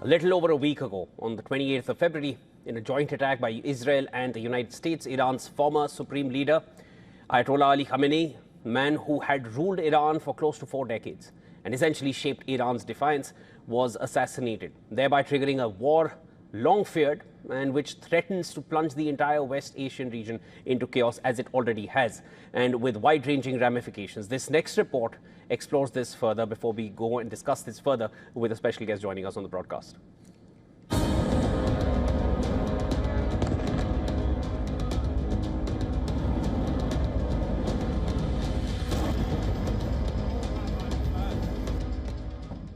little over a week ago, on the 28th of February, in a joint attack by Israel and the United States, Iran's former supreme leader, Ayatollah Ali Khamenei, man who had ruled Iran for close to 4 decades and essentially shaped Iran's defiance, was assassinated, thereby triggering a war long feared and which threatens to plunge the entire West Asian region into chaos, as it already has, and with wide-ranging ramifications. This next report explores this further before we go and discuss this further with a special guest joining us on the broadcast.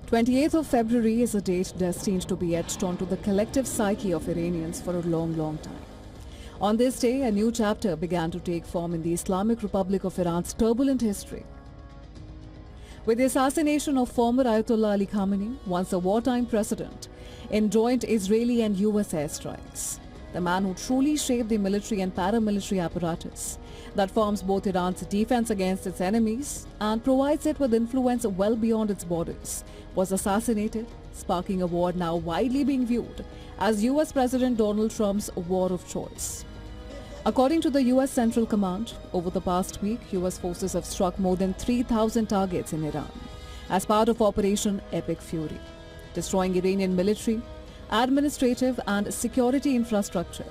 "28th of February is a date destined to be etched onto the collective psyche of Iranians for a long, long time. On this day, a new chapter began to take form in the Islamic Republic of Iran's turbulent history. With the assassination of former Ayatollah Ali Khamenei, once a wartime president, in joint Israeli and US airstrikes, the man who truly shaped the military and paramilitary apparatus that forms both Iran's defense against its enemies and provides it with influence well beyond its borders, was assassinated, sparking a war now widely being viewed as US President Donald Trump's war of choice. According to the US Central Command, over the past week, US forces have struck more than 3,000 targets in Iran as part of Operation Epic Fury, destroying Iranian military, administrative and security infrastructure.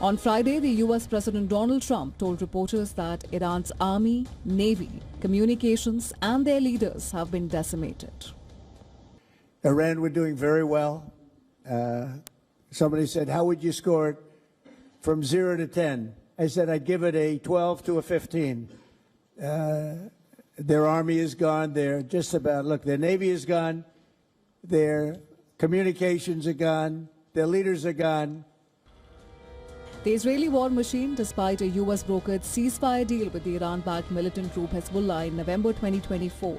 On Friday, the US President Donald Trump told reporters that Iran's army, navy, communications and their leaders have been decimated. Iran were doing very well. Somebody said, how would you score it from 0 to 10? I said, I'd give it a 12 to a 15. Their army is gone. They're just about, look, their navy is gone. Their communications are gone. Their leaders are gone. The Israeli war machine, despite a US brokered ceasefire deal with the Iran-backed militant group Hezbollah in November 2024,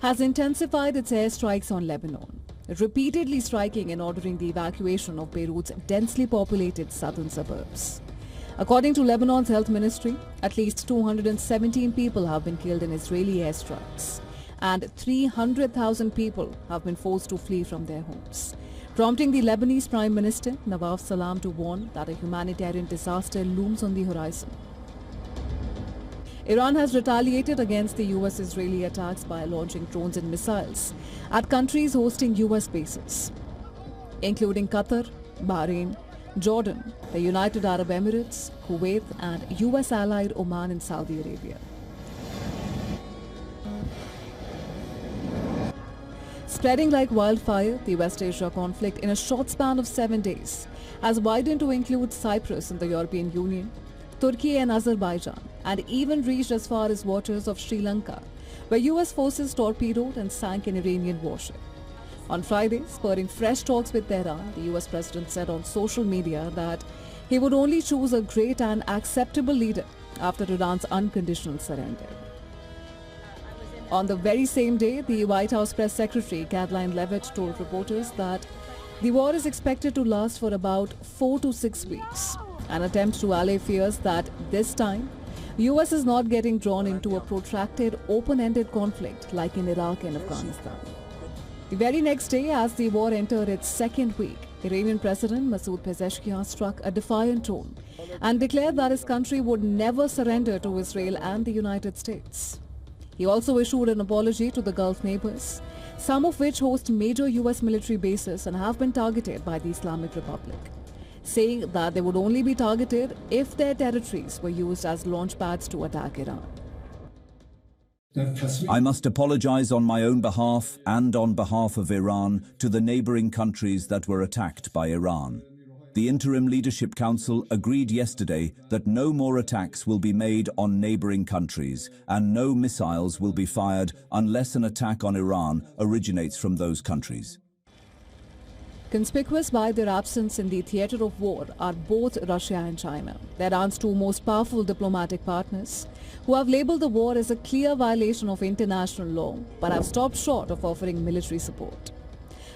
has intensified its airstrikes on Lebanon, repeatedly striking and ordering the evacuation of Beirut's densely populated southern suburbs. According to Lebanon's health ministry, at least 217 people have been killed in Israeli airstrikes, and 300,000 people have been forced to flee from their homes, prompting the Lebanese Prime Minister Nawaf Salam to warn that a humanitarian disaster looms on the horizon. Iran has retaliated against the US-Israeli attacks by launching drones and missiles at countries hosting US bases, including Qatar, Bahrain, Jordan, the United Arab Emirates, Kuwait and US-allied Oman and Saudi Arabia. Spreading like wildfire, the West Asia conflict in a short span of 7 days has widened to include Cyprus and the European Union, Turkey and Azerbaijan, and even reached as far as waters of Sri Lanka, where US forces torpedoed and sank an Iranian warship. On Friday, spurring fresh talks with Tehran, the US president said on social media that he would only choose a great and acceptable leader after Iran's unconditional surrender. On the very same day, the White House press secretary Kathleen Leavitt told reporters that the war is expected to last for about 4 to 6 weeks, an attempt to allay fears that this time, US is not getting drawn into a protracted, open-ended conflict like in Iraq and Afghanistan. The very next day, as the war entered its second week, Iranian President Masoud Pezeshkian struck a defiant tone and declared that his country would never surrender to Israel and the United States. He also issued an apology to the Gulf neighbors, some of which host major US military bases and have been targeted by the Islamic Republic, saying that they would only be targeted if their territories were used as launch pads to attack Iran. I must apologize on my own behalf and on behalf of Iran to the neighboring countries that were attacked by Iran. The Interim Leadership Council agreed yesterday that no more attacks will be made on neighboring countries and no missiles will be fired unless an attack on Iran originates from those countries. Conspicuous by their absence in the theater of war are both Russia and China, Iran's two most powerful diplomatic partners, who have labeled the war as a clear violation of international law but have stopped short of offering military support.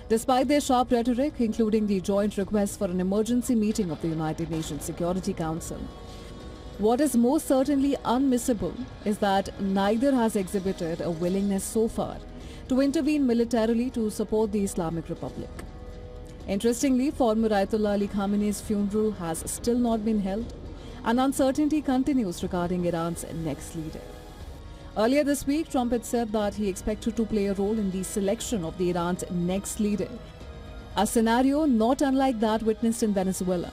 Despite their sharp rhetoric, including the joint request for an emergency meeting of the United Nations Security Council, what is most certainly unmissable is that neither has exhibited a willingness so far to intervene militarily to support the Islamic Republic. Interestingly, former Ayatollah Ali Khamenei's funeral has still not been held, and uncertainty continues regarding Iran's next leader. Earlier this week, Trump had said that he expected to play a role in the selection of the Iran's next leader, a scenario not unlike that witnessed in Venezuela.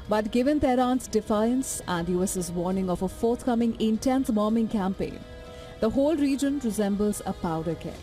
But given Tehran's defiance and US's warning of a forthcoming intense bombing campaign, the whole region resembles a powder keg.